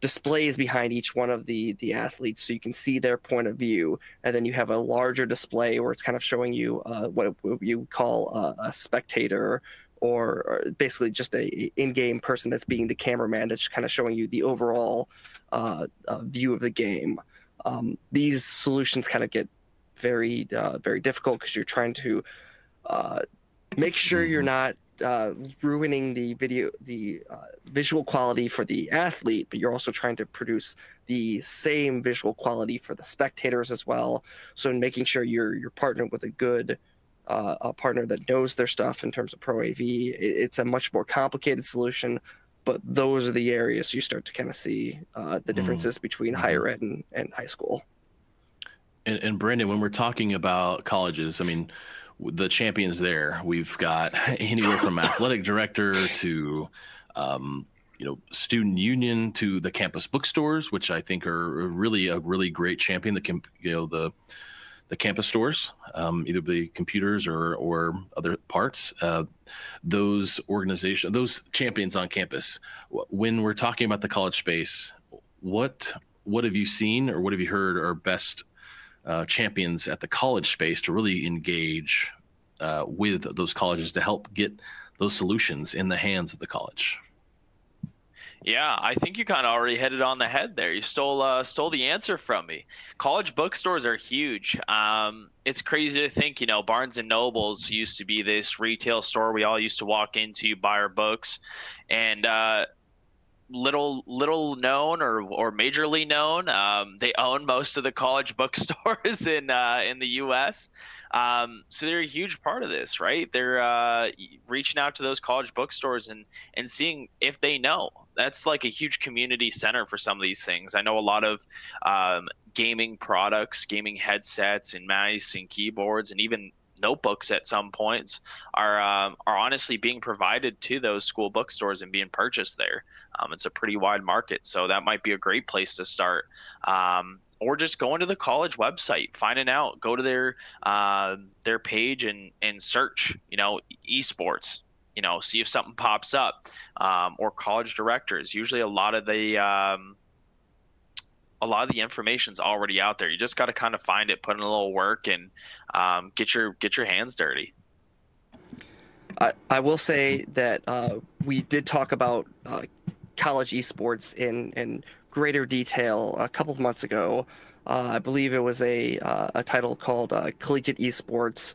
displays behind each one of the athletes, so you can see their point of view, and then you have a larger display where it's kind of showing you what you call a spectator, or basically just a in-game person that's being the cameraman, that's kind of showing you the overall view of the game. These solutions kind of get very difficult, because you're trying to make sure you're not ruining the visual quality for the athlete, but you're also trying to produce the same visual quality for the spectators as well. So in making sure you're partnered with a good a partner that knows their stuff in terms of pro AV, it's a much more complicated solution, but those are the areas you start to kind of see the differences between higher ed and high school. And Brandon, when we're talking about colleges, I mean, the champions there, we've got anywhere from athletic director to student union to the campus bookstores, which I think are a really great champion. The campus stores, either the computers or other parts. Those organizations, those champions on campus. When we're talking about the college space, what have you seen or what have you heard are best champions at the college space to really engage with those colleges to help get those solutions in the hands of the college? Yeah, I think you kind of already hit it on the head there. You stole the answer from me. College bookstores are huge. It's crazy to think, Barnes and Nobles used to be this retail store we all used to walk into, buy our books, and little known or majorly known. They own most of the college bookstores in the U.S. So they're a huge part of this, right? They're reaching out to those college bookstores and seeing if they know. That's like a huge community center for some of these things. I know a lot of gaming products, gaming headsets and mice and keyboards and even notebooks at some points are honestly being provided to those school bookstores and being purchased there. It's a pretty wide market, so that might be a great place to start. Or just going to the college website, finding out, go to their page and search, esports, see if something pops up, or college directors. Usually a lot of the information's already out there. You just got to kind of find it, put in a little work, and get your hands dirty. I will say that we did talk about college esports in greater detail a couple of months ago. I believe it was a title called Collegiate Esports.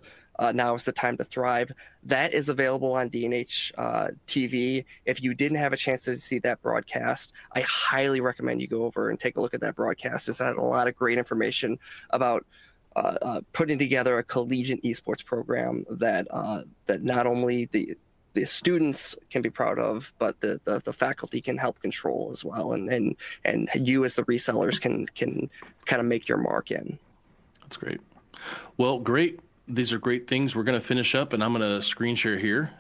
Now is the time to thrive. That is available on DHTV. If you didn't have a chance to see that broadcast, I highly recommend you go over and take a look at that broadcast. It's had a lot of great information about putting together a collegiate esports program that not only the students can be proud of, but the faculty can help control as well, and you as the resellers can kind of make your mark in. That's great. Well, great. These are great things. We're going to finish up, and I'm going to screen share here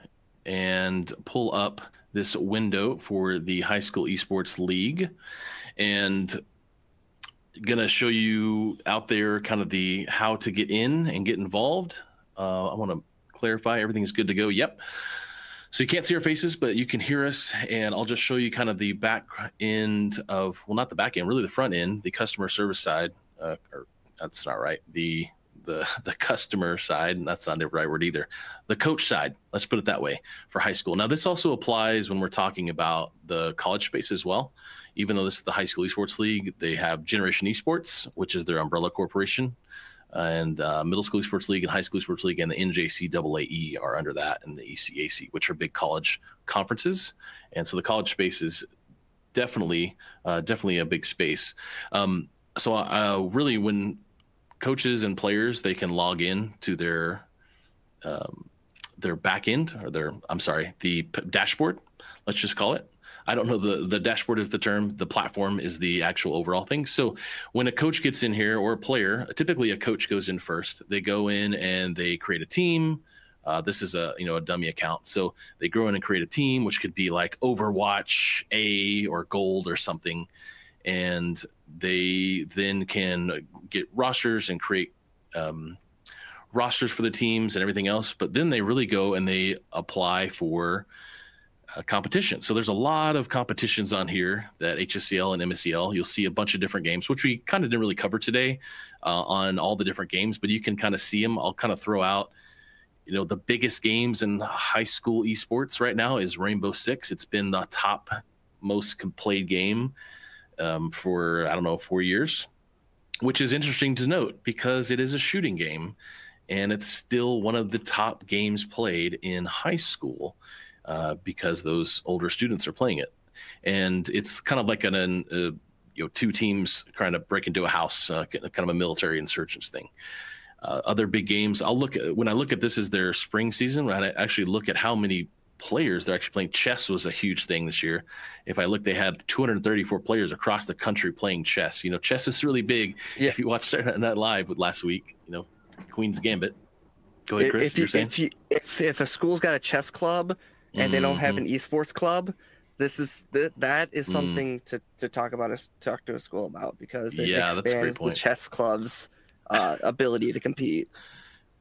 and pull up this window for the High School Esports League, and going to show you out there kind of the how to get in and get involved. I want to clarify everything is good to go. Yep. So you can't see our faces, but you can hear us, and I'll just show you kind of the back end of, well, not the back end, really the front end, the customer service side, or that's not right. The customer side, and that's not the right word either. The coach side, let's put it that way, for high school. Now, this also applies when we're talking about the college space as well. Even though this is the High School Esports League, they have Generation Esports, which is their umbrella corporation, and Middle School Esports League and High School Esports League and the NJCAAE are under that, and the ECAC, which are big college conferences. And so the college space is definitely a big space. So really, when coaches and players, they can log in to their back end, or the dashboard, let's just call it. I don't know, the dashboard is the term, the platform is the actual overall thing. So when a coach gets in here, or a player, typically a coach goes in first. They go in and they create a team. This is a dummy account. So they go in and create a team, which could be like Overwatch A or Gold or something. And they then can get rosters and create rosters for the teams and everything else. But then they really go and they apply for competition. So there's a lot of competitions on here that HSEL and MSEL. You'll see a bunch of different games, which we kind of didn't really cover today on all the different games, but you can kind of see them. I'll kind of throw out, the biggest games in high school esports right now is Rainbow Six. It's been the top most played game for, 4 years, which is interesting to note because it is a shooting game and it's still one of the top games played in high school because those older students are playing it. And it's kind of like two teams trying to break into a house, kind of a military insurgents thing. Other big games, when I look at this as their spring season, when I actually look at how many players they're actually playing. Chess was a huge thing this year. If I look, they had 234 players across the country playing chess. Chess is really big. Yeah. If you watched Saturday Night Live last week, Queen's Gambit. Go ahead, Chris. If a school's got a chess club and they don't have an esports club, that is something to talk to a school about, because it expands the chess club's ability to compete.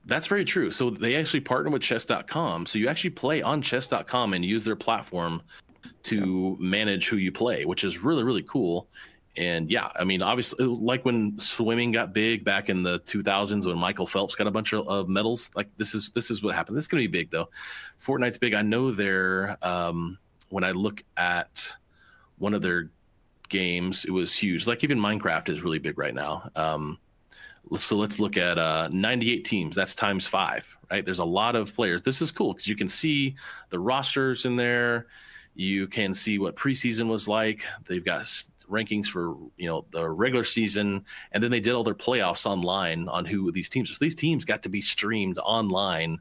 That's very true. So they actually partner with chess.com. So you actually play on chess.com and use their platform to manage who you play, which is really, really cool. And yeah, I mean, obviously, like when swimming got big back in the 2000s, when Michael Phelps got a bunch of medals, like this is what happened. This is going to be big though. Fortnite's big. I know they're, when I look at one of their games, it was huge. Like even Minecraft is really big right now. So let's look at 98 teams. That's times 5, right? There's a lot of players. This is cool because you can see the rosters in there. You can see what preseason was like. They've got rankings for, you know, the regular season, and then they did all their playoffs online on who these teams are. So these teams got to be streamed online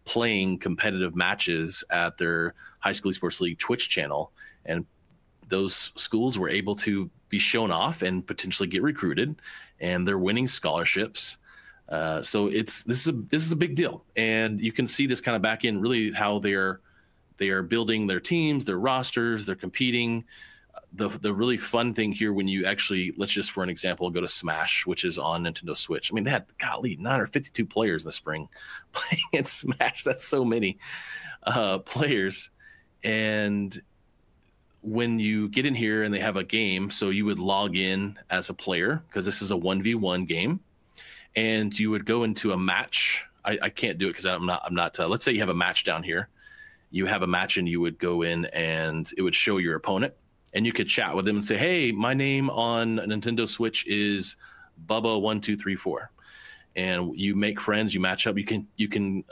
playing competitive matches at their high school esports league Twitch channel, and those schools were able to be shown off and potentially get recruited, and they're winning scholarships. So this is a big deal, and you can see this kind of back in really how they are building their teams, their rosters, they're competing. The really fun thing here, when you actually, let's just for an example go to Smash, which is on Nintendo Switch. I mean, they had 952 players in the spring playing in Smash. That's so many players. And when you get in here and they have a game, so you would log in as a player, because this is a 1v1 game, and you would go into a match. I can't do it because I'm not let's say you have a match down here. You have a match and you would go in and it would show your opponent, and you could chat with them and say, hey, my name on Nintendo Switch is Bubba1234. And you make friends, you match up, you can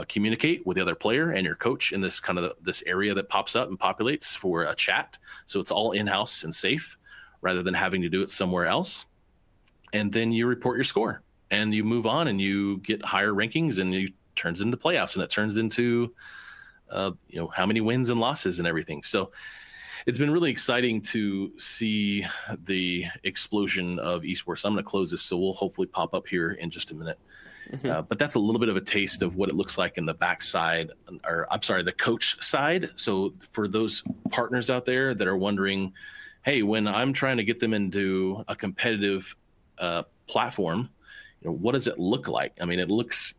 communicate with the other player and your coach in this kind of this area that pops up and populates for a chat. So it's all in-house and safe rather than having to do it somewhere else. And then you report your score and you move on and you get higher rankings, and it turns into playoffs, and it turns into you know, how many wins and losses and everything. So it's been really exciting to see the explosion of esports. I'm going to close this, so we'll hopefully pop up here in just a minute. But that's a little bit of a taste of what it looks like in the backside, or I'm sorry, the coach side. So for those partners out there that are wondering, hey, when I'm trying to get them into a competitive platform, you know, what does it look like? I mean, it looks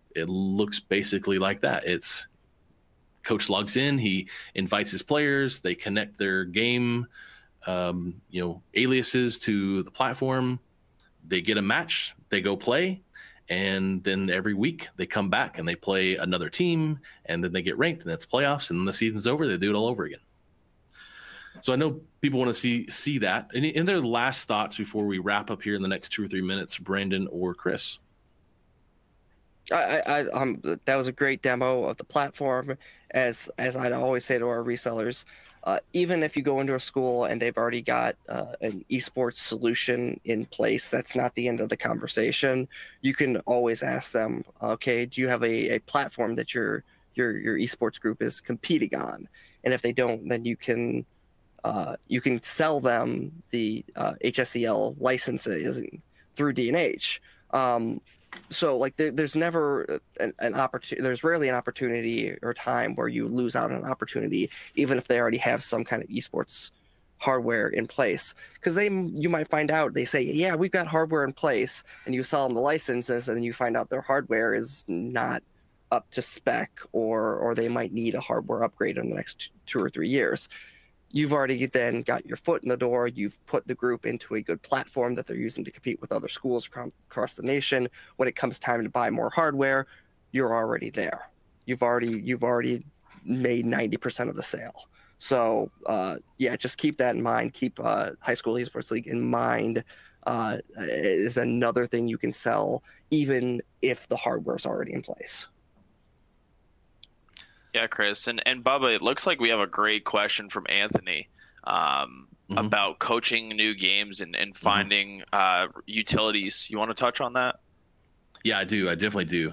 basically like that. It's coach logs in, he invites his players, they connect their game, you know, aliases to the platform, they get a match, they go play, and then every week they come back and they play another team, and then they get ranked, and it's playoffs, and then the season's over, they do it all over again. So I know people want to see that. And in their last thoughts before we wrap up here in the next 2 or 3 minutes, Brandon or Chris? That was a great demo of the platform. As I'd always say to our resellers, even if you go into a school and they've already got an esports solution in place, that's not the end of the conversation. You can always ask them, okay, do you have a platform that your esports group is competing on? And if they don't, then you can sell them the HSEL licenses through D&H. So like there's never an opportunity. There's rarely an opportunity or time where you lose out on an opportunity, even if they already have some kind of esports hardware in place. Because you might find out they say, yeah, we've got hardware in place, and you sell them the licenses, and then you find out their hardware is not up to spec, or they might need a hardware upgrade in the next 2 or 3 years. You've already then got your foot in the door. You've put the group into a good platform that they're using to compete with other schools across the nation. When it comes time to buy more hardware, you're already there. You've already made 90% of the sale. So yeah, just keep that in mind. Keep High School Esports League in mind. Is another thing you can sell, even if the hardware's already in place. Yeah, Chris. And Bubba, it looks like we have a great question from Anthony about coaching new games and finding utilities. You want to touch on that? Yeah, I do. I definitely do.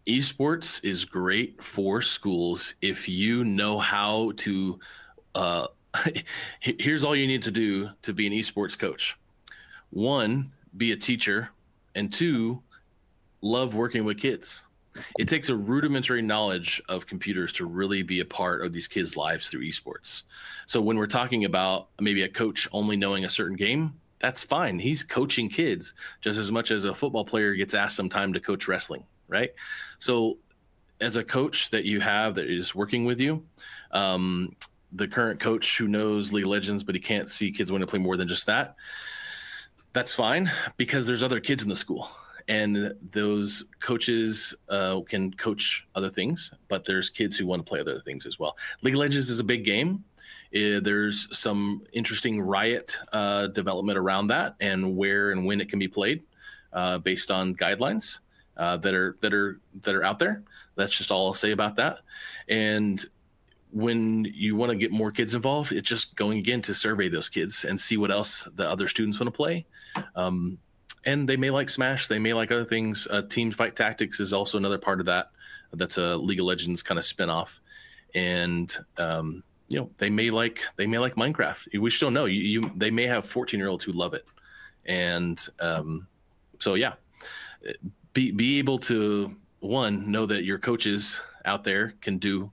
Esports is great for schools if you know how to here's all you need to do to be an esports coach. 1, be a teacher, and 2, love working with kids. It takes a rudimentary knowledge of computers to really be a part of these kids' lives through esports. So when we're talking about maybe a coach only knowing a certain game, that's fine. He's coaching kids just as much as a football player gets asked sometime to coach wrestling, right? So as a coach that you have that is working with you, the current coach who knows League of Legends, but he can't see kids want to play more than just that, that's fine, because there's other kids in the school. And those coaches can coach other things, but there's kids who want to play other things as well. League of Legends is a big game. There's some interesting Riot development around that, and where and when it can be played based on guidelines that are out there. That's just all I'll say about that. And when you want to get more kids involved, it's just going again to survey those kids and see what else the other students want to play. And they may like Smash, they may like other things. Team Fight Tactics is also another part of that. That's a League of Legends kind of spinoff. And they may like Minecraft. We still know they may have 14-year-olds who love it. And so yeah, be able to know that your coaches out there can do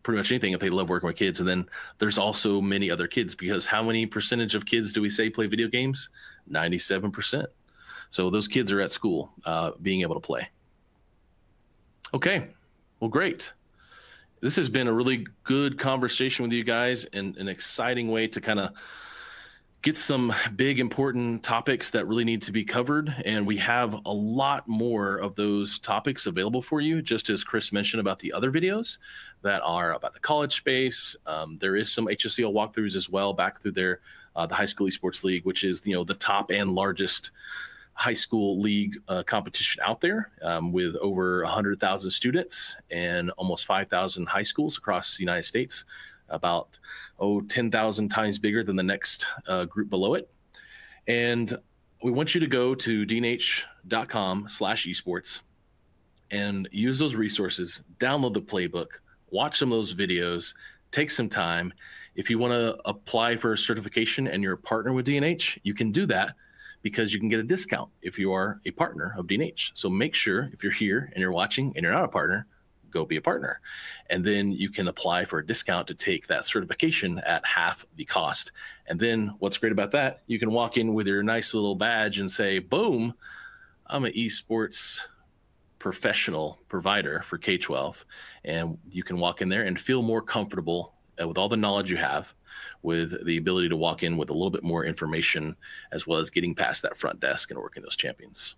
pretty much anything if they love working with kids. And then there's also many other kids, because how many percentage of kids do we say play video games? 97%. So those kids are at school being able to play. Okay, well, great. This has been a really good conversation with you guys, and an exciting way to kind of get some big, important topics that really need to be covered. And we have a lot more of those topics available for you, just as Chris mentioned about the other videos that are about the college space. There is some HSEL walkthroughs as well back through there, the High School Esports League, which is, the top and largest high school league competition out there, with over 100,000 students and almost 5,000 high schools across the United States, about 10,000 times bigger than the next group below it. And we want you to go to dnh.com/esports and use those resources, download the playbook, watch some of those videos, take some time. If you want to apply for a certification and you're a partner with DNH, you can do that, because you can get a discount if you are a partner of DNH. So make sure, if you're here and you're watching and you're not a partner, go be a partner. And then you can apply for a discount to take that certification at half the cost. And then what's great about that, you can walk in with your nice little badge and say, boom, I'm an esports professional provider for K-12. And you can walk in there and feel more comfortable with all the knowledge you have, with the ability to walk in with a little bit more information, as well as getting past that front desk and working those champions.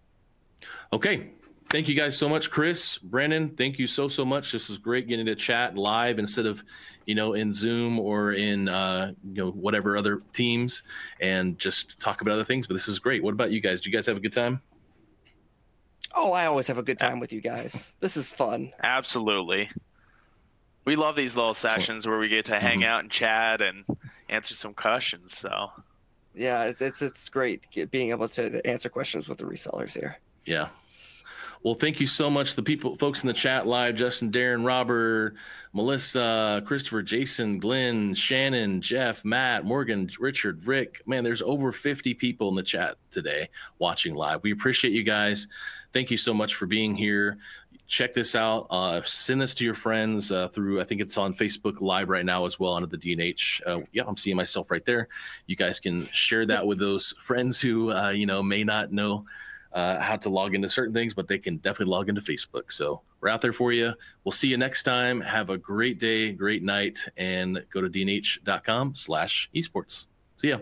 Okay. Thank you guys so much. Chris, Brandon, thank you so much. This was great getting to chat live instead of, in Zoom or in, whatever other teams, and just talk about other things. But this is great. What about you guys? Do you guys have a good time? Oh, I always have a good time with you guys. This is fun. Absolutely. We love these little sessions where we get to hang out and chat and answer some questions. So yeah, it's great being able to answer questions with the resellers here. Yeah. Well, thank you so much. The folks in the chat live, Justin, Darren, Robert, Melissa, Christopher, Jason, Glenn, Shannon, Jeff, Matt, Morgan, Richard, Rick. Man, there's over 50 people in the chat today watching live. We appreciate you guys. Thank you so much for being here. Check this out. Send this to your friends through, I think it's on Facebook Live right now as well, under the DNH. Yeah, I'm seeing myself right there. You guys can share that with those friends who, may not know how to log into certain things, but they can definitely log into Facebook. So we're out there for you. We'll see you next time. Have a great day, great night, and go to dnh.com/esports. See ya.